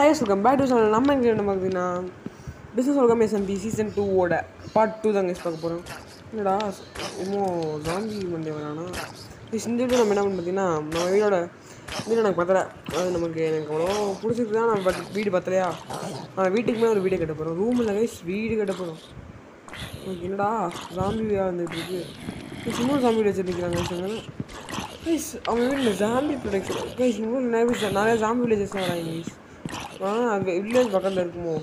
Hi welcome back to channel. நம்ம இங்கே என்ன பார்த்தீங்கன்னா பிஸ்னஸ் ஆர்கனைசேஷன் சீசன் 2ஓட பார்ட் 2 தான் கைஸ் பார்க்க போகிறோம். என்னடா இன்னும் ஜாம்பி மண்டே வரானா இந்த வீடியோ நம்ம என்ன பண்ண பார்த்தீங்கன்னா நம்ம வீடோட வீடு எனக்கு பத்தலை. அது எனக்கு அவ்வளோ பிடிச்சிருக்கு தான். நம்ம பட் வீடு பத்தலையா நான் வீட்டுக்கு மேலே ஒரு வீடு கட்ட போகிறோம். ரூம் இல்லை கைஸ், வீடு கட்ட போகிறோம். என்னடா ஜாம்பி வந்துட்டு இருக்கு. சும்மா ஜாம்பி வச்சுருக்கிறாங்க கைஸ். அவங்க வீட்டில் ஜாம்பி ப்ரொடக்ஷன் கைஸ். இன்னும் நிறைய ஜாம்பி வில்லேஜஸ்லாம் வராங்க கைஸ். அங்கே வில்லேஜ் பக்கத்தில் இருக்குமோ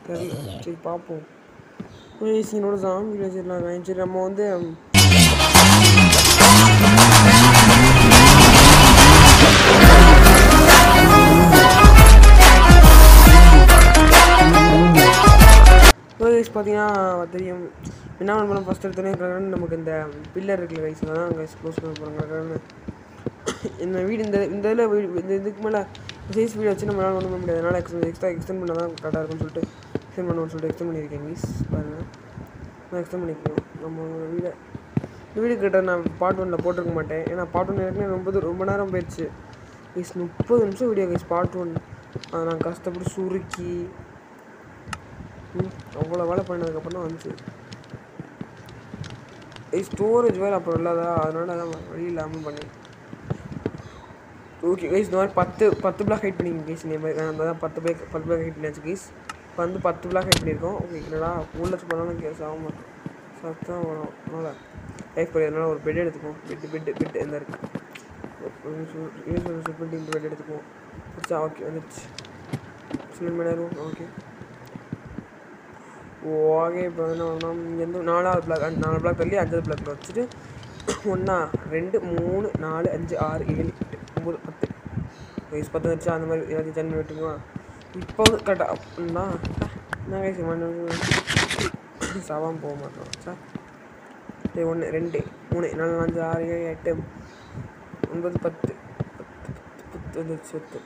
தெரியல. சரி பார்ப்போம். என்னோட ஜாம்பி வில்லேஜ் இருக்காங்க. சரி நம்ம வந்து பார்த்தீங்கன்னா தெரியும் என்ன பண்ண ஃபஸ்ட் எடுத்தோன்னே நமக்கு இந்த பில்லர் இருக்குல்ல கைஸ், தான் அங்கே க்ளோஸ் பண்ண போகிறாங்க. இந்த வீடு இந்த இதில் வீடு இந்த இதுக்கு மேலே சைஸ் வீடு வச்சு நம்மளால் ஒன்றும் பண்ண முடியாது. அதனால் எக்ஸ்டெண்ட் பண்ணால் தான் கரெக்டாக இருக்கும்னு சொல்லிட்டு எக்ஸ்டெண்ட் பண்ணுவோம்னு சொல்லிட்டு எக்ஸ்டெண்ட் பண்ணியிருக்கேன் கைஸ். பாருங்கள், நான் எக்ஸ்டெண்ட் பண்ணிக்கணும். நம்ம வீடை இந்த வீடு கிட்ட நான் பார்ட் 1 போட்டிருக்க மாட்டேன். ஏன்னா பார்ட் 1 ஏற்கனவே ரொம்ப நேரம் போயிடுச்சு கைஸ். 30 நிமிஷம் வீடியோ கைஸ் பார்ட் 1. அதை நான் கஷ்டப்பட்டு சுருக்கி அவ்வளோ வேலை பண்ணதுக்கப்புறம் தான் வந்துச்சு. ஸ்டோரேஜ் வேறு அப்புறம் இல்லாதா, அதனால தான் வழி இல்லாமல் பண்ணேன். ஓகே கைஸ், இந்த மாதிரி 10 பிளாக் ஹைட் பண்ணிங்க கைஸ். இந்த மாதிரி நம்ம தான் 10 பிளாக் ஹைட் பண்ணியாச்சு கைஸ். இப்போ வந்து 10 பிளாக் ஹைட் பண்ணியிருக்கோம். ஓகே, என்னடா உள்ள பண்ணாலும் கேஸ் ஆக மாட்டோம், சத்தம் வரும். அதனால் லைஃப் பண்ணதுனால ஒரு பெட் எடுத்துக்குவோம். பெட் எந்த இருக்குது இந்த பெட் எடுத்துக்குவோம். பிடிச்சா ஓகே வந்துடுச்சு. சிலிண்ட் மேடம் ஓகே ஓகே. இப்போ என்ன பண்ணோம், இங்கேருந்து 4 பிளாக் தள்ளி 5 பிளாக் வச்சுட்டு 1 2 3 4 5 6 7 8 9 10 வயசு 10 வச்சா அந்த மாதிரி எல்லாத்தையும் ஜன் பண்ணி விட்டுருவா. இப்போ வந்து கரெக்டாக அப்படின்னா என்ன வயசு சாவாமல் போக மாட்டோம் சார். 1 2 3 4 5 6 7 8 9 10 வந்துச்சு 10.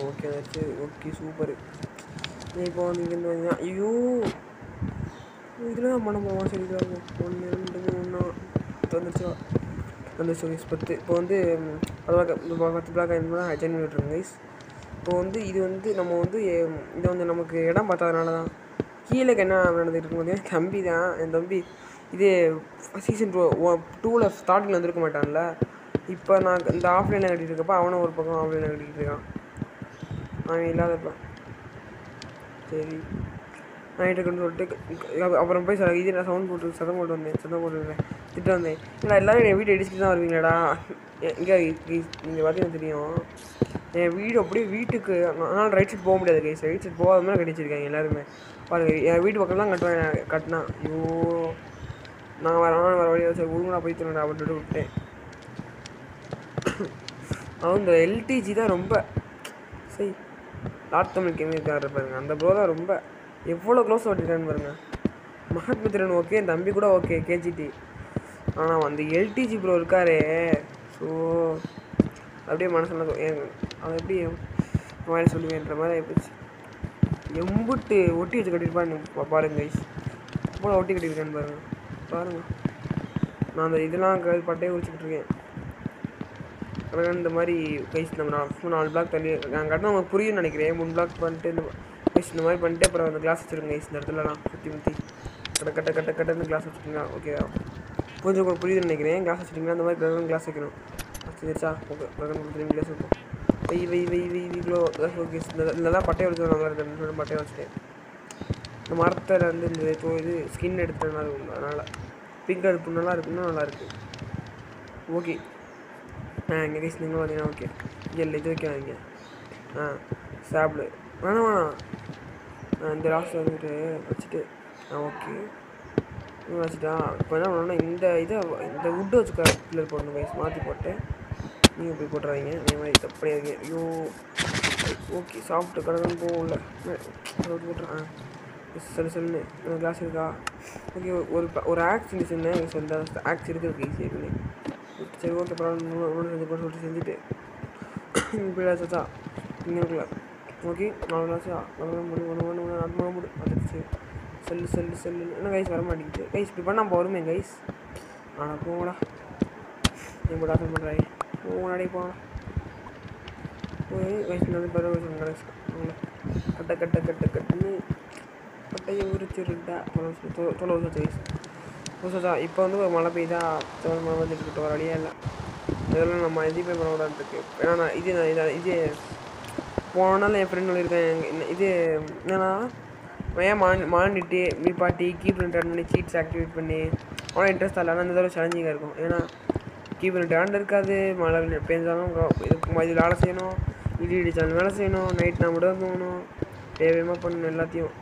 ஓகே வந்துச்சு. Okay super. இப்போ வந்து இங்கேருந்து வந்து ஐயோ இதில் தான் பண்ண போவோம். சரி இதாக இருக்கும். 1 2 3 வந்துச்சு 10. இப்போ வந்து 10 பிளாக் ஜென் விட்டுருங்க கைஸ். இப்போ வந்து இது வந்து நம்ம வந்து இதை வந்து நமக்கு இடம் பார்த்ததுனால தான் கீழே என்ன நடந்துட்டு இருக்கும் போது தம்பி தான். என் தம்பி இது சீசன் 2ல் ஸ்டார்டிங்கில் வந்துருக்க மாட்டான்ல. இப்போ நான் இந்த ஆஃப்லைனில் கட்டிகிட்டு இருக்கப்போ அவனும் ஒரு பக்கம் ஆஃப்லைனில் கட்டிகிட்டு இருக்கான். அவன் இல்லாதப்போ சரி நைட்டு கொண்டு சொல்லிட்டு அப்புறம் போய் இது நான் சத்தம் போட்டுருக்கேன் திட்டு வந்தேன். இல்லை எல்லோரும் என் வீடு அடிச்சுட்டு தான் வருவீங்களாடா. இங்கே நீங்கள் பார்த்தீங்கன்னா தெரியும் என் வீடு அப்படியே வீட்டுக்கு ஆனால் ரைட் சைட் போக முடியாது கைஸ். ரைட் சைட் போகாத மாதிரி கட்டிச்சிருக்காங்க எல்லாருமே. பாருங்கள் என் வீட்டு பக்கம் தான் கட்டினா ஐயோ நான் வர வழியாக சரி ஒழுங்காக போய் தரேன் அப்படின்னு விட்டேன். அவன் இந்த எல்டிஜி தான் ரொம்ப சரி லாட் தமிழ் கேமிக்காக இருப்பாருங்க. அந்த ப்ரோ தான் ரொம்ப எவ்வளோ க்ளோஸ் ஓட்டிருக்கான்னு பாருங்க. மகாத்மித்திரன் ஓகே, என் தம்பி கூட ஓகே கேஜிடி. ஆனால் அந்த எல்டிஜி ப்ரோ இருக்காரே ஸோ அப்படியே மனசில் அதை எப்படி மாதிரி சொல்லுவேன்ற மாதிரி ஆகிப்போச்சு. எம்புட்டு ஒட்டி வச்சு கட்டியிருப்பான்னு பாருங்க கைஸ். எவ்வளோ ஒட்டி கட்டியிருக்கேன்னு பாருங்கள். நான் அந்த இதெல்லாம் பட்டையை குடிச்சிக்கிட்டு இருக்கேன். இந்த மாதிரி கைஸ் நம்ம 4 பிளாக் தள்ளி நான் கட்டினா உங்களுக்கு புரியும்னு நினைக்கிறேன். 3 பிளாக் பண்ணிட்டு இந்த கைஸ் இந்த மாதிரி பண்ணிட்டு அப்புறம் அந்த கிளாஸ் வச்சுருங்க கைஸ். இந்த இடத்துலலாம் சுற்றி கட்ட கிளாஸ் வச்சுருக்கீங்க. ஓகே கொஞ்சம் புரியுதுன்னு நினைக்கிறேன். கிளாஸ் வச்சுட்டிங்கன்னா அந்த மாதிரி கிளாஸ் வைக்கணும். வச்சுருச்சா ஓகே கிளாஸ் வைப்போம். வை ஓகே. இதெல்லாம் பட்டையை வச்சு நல்லா இருக்குன்னு பட்டையை வச்சுட்டேன். இந்த மரத்தில் வந்து இந்த இது ஸ்கின் எடுத்துனா அதனால் பிங்க் அடுப்பு நல்லா இருக்குன்னா நல்லாயிருக்கு. ஓகே இங்கே கைஸ் நீங்களும் பார்த்தீங்கன்னா ஓகே இங்கே இல்லை இது வைக்காதீங்க. சாப்பிடு வேணாம் இந்த லாஸ்ட் வந்துட்டு வச்சுட்டு ஓகே வச்சுட்டா. இப்போ என்ன பண்ணணும்னா இந்த வுட்டை வச்சு பில்லர் போடணும் கைஸ். மாற்றி போட்டு நீங்கள் போய் போட்டுறாதீங்க. அதே மாதிரி தப்படியாக இருக்கீங்க. ஐயோ ஓகே சாப்பிட்டு கடற்கன்னு போகல போட்டுறேன். சொல்லுன்னு கிளாஸ் இருக்கா ஓகே. ஒரு ஆக்ஸ் இருந்துச்சுன்னு சொல்ல ஆக்ஸ் இருக்குது கைஸ் ஏற்கனவே. சரி ஓகே பரவாயில்ல சொல்லிட்டு செஞ்சுட்டு இப்படியாச்சா இங்கே இருக்கல. ஓகே 4 கிளாஸா 1 வந்துடுச்சு. செல்லு என்ன கைஸ் வர மாட்டேங்குது கைஸ். இப்படி பண்ணால் வருமே கைஸ். ஆனால் போங்கடா எப்படா பண்ணுறாய் முன்னாடி போகலாம். வயசுலேருந்து பரவாயில்ல கட்ட கட்ட கட்ட கட்டுன்னு பட்டையை உரிச்சுருட்டா தொலை வச்சு புதுசா இப்போ வந்து ஒரு மழை பெய்தா மழை வந்துட்டு வர வழியே இல்லை. இதெல்லாம் நம்ம எதுவுமே பண்ணக்கூடாதுருக்கு. ஏன்னா நான் இது போனாலும் என் ஃப்ரெண்ட் சொல்லியிருக்கேன். இது என்னன்னா ஏன் மாண்டிட்டு மீப்பாட்டி கீப் ரிட்டர்ன் பண்ணி சீட்ஸ் ஆக்டிவேட் பண்ணி அவ்வளோ இன்ட்ரெஸ்ட் இல்லை. ஆனால் இந்த தடவை சேலஞ்சிங்காக இருக்கும். ஏன்னா கீப் ரிட்டர்ன் இருக்காது, மழை பெஞ்சாலும் இது வேலை செய்யணும், இடி இடிச்சாலும் வேலை செய்யணும், நைட் நான் விட போகணும், தேவையமாக பண்ணணும் எல்லாத்தையும்.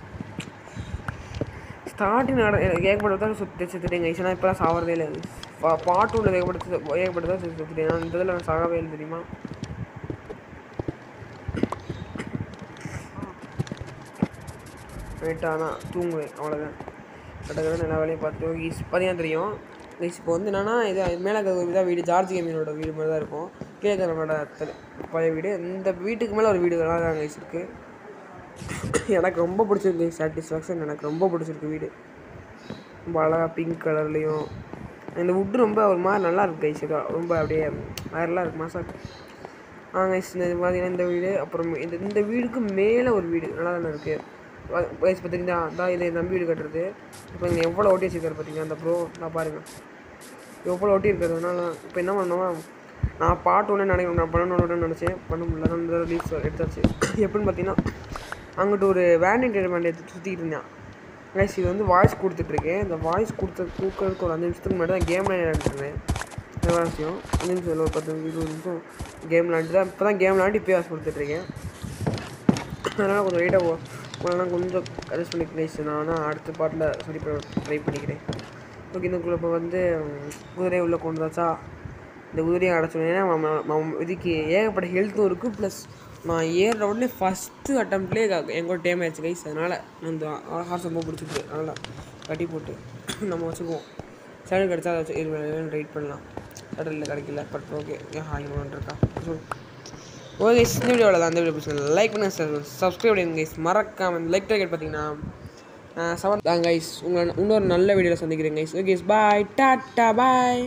ஸ்டார்டிங் ஏகப்பட்டதான் செத்துட்டேங்க. ஈஸியாக இப்போ தான் சாவறதே இல்லை. பாட்டு உள்ள ஏகப்பட்டு தான் செத்துட்டேன். நான் இந்த இதில் நான் சாகவே இல்லை தெரியுமா. நைட்டானா தூங்குவேன் அவ்வளோதான். கட்டக்கடன் எல்லா வேலையும் பார்த்துட்டு பார்த்தீங்கன்னா தெரியும். இப்போ வந்து என்னன்னா இது மேலே இதாக வீடு ஜார்ஜ் கேமினோட வீடு மாதிரி தான் இருக்கும். கேட்குறவனோட பழைய வீடு. இந்த வீட்டுக்கு மேலே ஒரு வீடு நல்லா தான் இருக்குது. எனக்கு ரொம்ப பிடிச்சிருக்கு. சாட்டிஸ்ஃபேக்ஷன் எனக்கு ரொம்ப பிடிச்சிருக்கு வீடு. ரொம்ப அழகாக பிங்க் கலர்லேயும் இந்த வுட்டு ரொம்ப ஒரு மாதிரி நல்லா இருக்குது கைஸுக்கா. ரொம்ப அப்படியே வேறெல்லாம் இருக்குது மாசா. கைஸ் இது பார்த்தீங்கன்னா இந்த வீடு. அப்புறம் இந்த வீடுக்கு மேலே ஒரு வீடு நல்லா தானே இருக்குது. வயசு பார்த்தீங்கன்னா தான் இதை நம்பி வீடு கட்டுறது. இப்போ இங்கே எவ்வளோ ஒட்டி வச்சுருக்காரு பார்த்தீங்கன்னா அந்த ப்ரோ நான் பாருங்கள் எவ்வளோ ஒட்டி இருக்கிறதுனால. இப்போ என்ன பண்ணோம், நான் பாட்டு ஒன்று நினைக்கிறேன், நான் பண்ணணுன்னு நினச்சேன், பண்ண முடியல. நான் இந்த லீவ்ஸ் எடுத்தாச்சு. எப்படின்னு பார்த்தீங்கன்னா அங்கிட்டு ஒரு வேன் என்டர்டைன்மெண்ட் எடுத்து சுற்றிக்கிட்டு இருந்தேன். கைஸ் இது வந்து வாய்ஸ் கொடுத்துட்ருக்கேன். இந்த வாய்ஸ் கொடுக்கறதுக்கு ஒரு 5 நிமிஷத்துக்கு முன்னாடி தான் கேம் விளையாண்டுருந்தேன். எவ்வளோ விஷயம் 5 நிமிஷம் இல்லை, ஒரு 10-20 நிமிஷம் கேம் விளையாண்டு தான் இப்போ தான் கேம் விளையாண்டு இப்போ வாய்ஸ் கொடுத்துட்ருக்கேன். அதனால் கொஞ்சம் வெயிட்டாக போனால் கொஞ்சம் அட்ஜஸ்ட் பண்ணிக்கிறேன். நான் அடுத்த பாட்டில் சொல்லி ட்ரை பண்ணிக்கிறேன். ஓகே இதுக்குள்ளே இப்போ வந்து குதிரையை உள்ளே கொண்டு வந்தாச்சா இந்த குதிரையை அடைச்சோம். ஏன்னா இதுக்கு ஏகப்பட்ட ஹெல்த்தும் இருக்குது. ப்ளஸ் நான் ஏறுற உடனே ஃபஸ்ட்டு அட்டம்ப்ட்லேயே எங்கூட டேம் ஆயிடுச்சு கைஸ். அதனால் இந்த ஹார்ஸ் ரொம்ப பிடிச்சிருக்கு. அதனால் கட்டி போட்டு நம்ம வச்சுக்குவோம். சேனல் கிடச்சா அதை வச்சு ரைட் பண்ணலாம். சேனலில் கிடைக்கல பட் ஓகே இருக்கா ஓகே. இந்த வீடியோவில் தான் அந்த வீடியோ பிடிச்சி லைக் பண்ணுங்கள், சப்ஸ்கிரைப் பண்ணுங்க கைஸ். மறக்காமல் லைக் டார்கெட் பார்த்தீங்கன்னா 7 தான் கைஸ். உங்களை இன்னொரு நல்ல வீடியோவில் சந்திக்கிறேன் கைஸ். ஓகே பாய், டாட்டா பாய்.